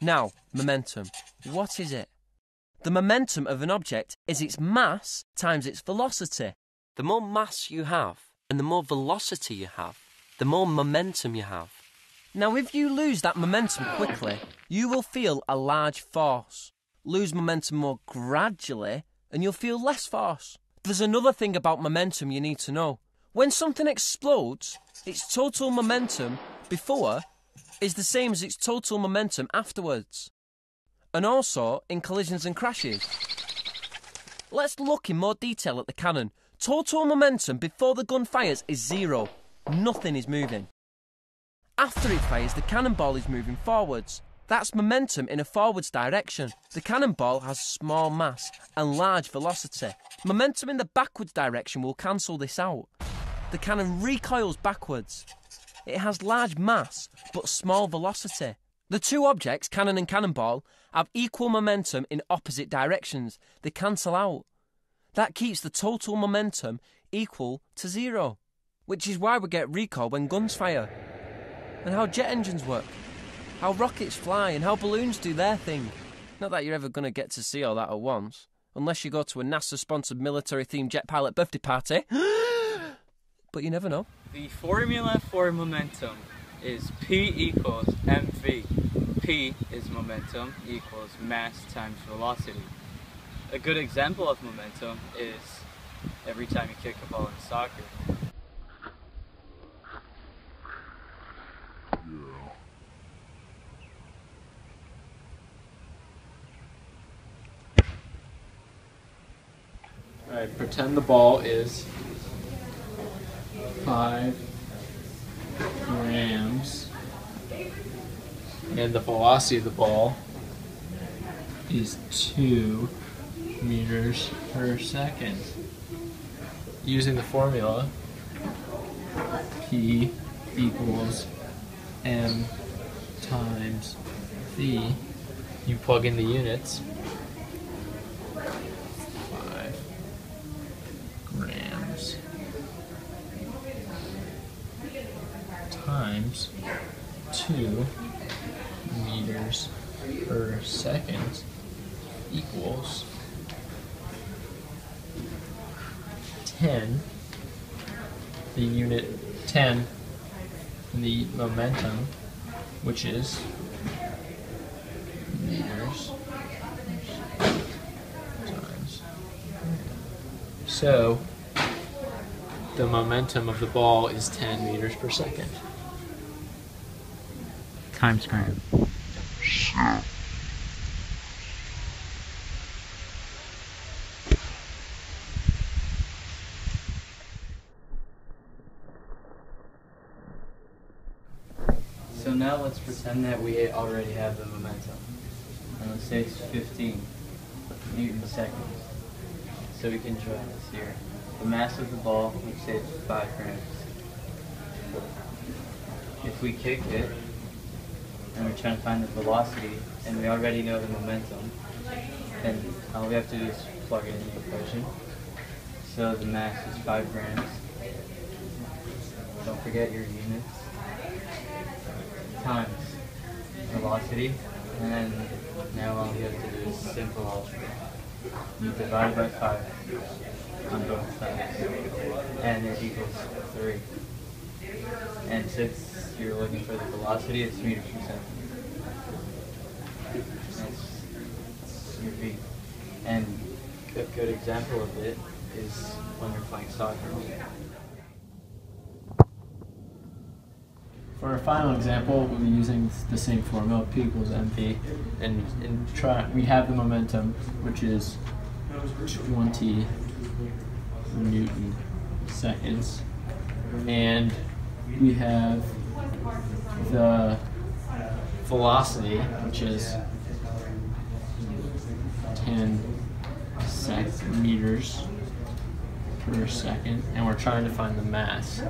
Now, momentum. What is it? The momentum of an object is its mass times its velocity. The more mass you have and the more velocity you have, the more momentum you have. Now, if you lose that momentum quickly, you will feel a large force. Lose momentum more gradually and you'll feel less force. There's another thing about momentum you need to know. When something explodes, its total momentum before is the same as its total momentum afterwards. And also in collisions and crashes. Let's look in more detail at the cannon. Total momentum before the gun fires is 0. Nothing is moving. After it fires, the cannonball is moving forwards. That's momentum in a forwards direction. The cannonball has small mass and large velocity. Momentum in the backwards direction will cancel this out. The cannon recoils backwards. It has large mass but small velocity. The two objects, cannon and cannonball, have equal momentum in opposite directions. They cancel out. That keeps the total momentum equal to 0, which is why we get recoil when guns fire, and how jet engines work, how rockets fly, and how balloons do their thing. Not that you're ever going to get to see all that at once, unless you go to a NASA-sponsored military-themed jet pilot birthday party. But you never know. The formula for momentum is P equals mv. P is momentum equals mass times velocity. A good example of momentum is every time you kick a ball in soccer. Alright, pretend the ball is 5 grams and the velocity of the ball is 2 meters per second. Using the formula, P equals m times v, you plug in the units. 5 grams times 2 meters per second equals 10, the unit 10, the momentum, which is meters times. So the momentum of the ball is 10 meters per second. Times gram. So now let's pretend that we already have the momentum. And let's say it's 15 Newton seconds. So we can draw this here. The mass of the ball, let's say it's 5 grams. If we kick it, and we're trying to find the velocity, and we already know the momentum, then all we have to do is plug it in the equation. So the mass is 5 grams. Don't forget your units. Times velocity, and then now all you have to do is simple algebra. You divide by 5 on both sides, and it equals 3. And since you're looking for the velocity, it's meters per second. That's your V. And a good example of it is when you're playing soccer. For our final example, we'll be using the same formula, P equals mv, and we have the momentum, which is 20 Newton seconds, and we have the velocity, which is 10 meters per second, and we're trying to find the mass.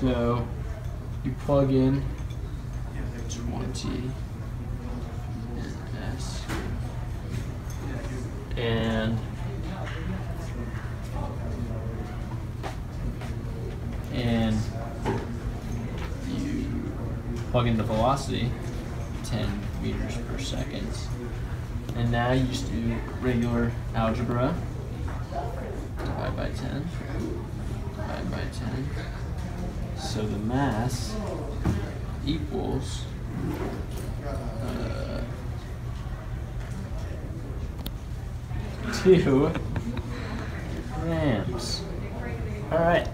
So you plug in 20 S and you plug in the velocity, 10 meters per second. And now you just do regular algebra. Divide by 10. Divide by 10. So the mass equals 2 grams. All right.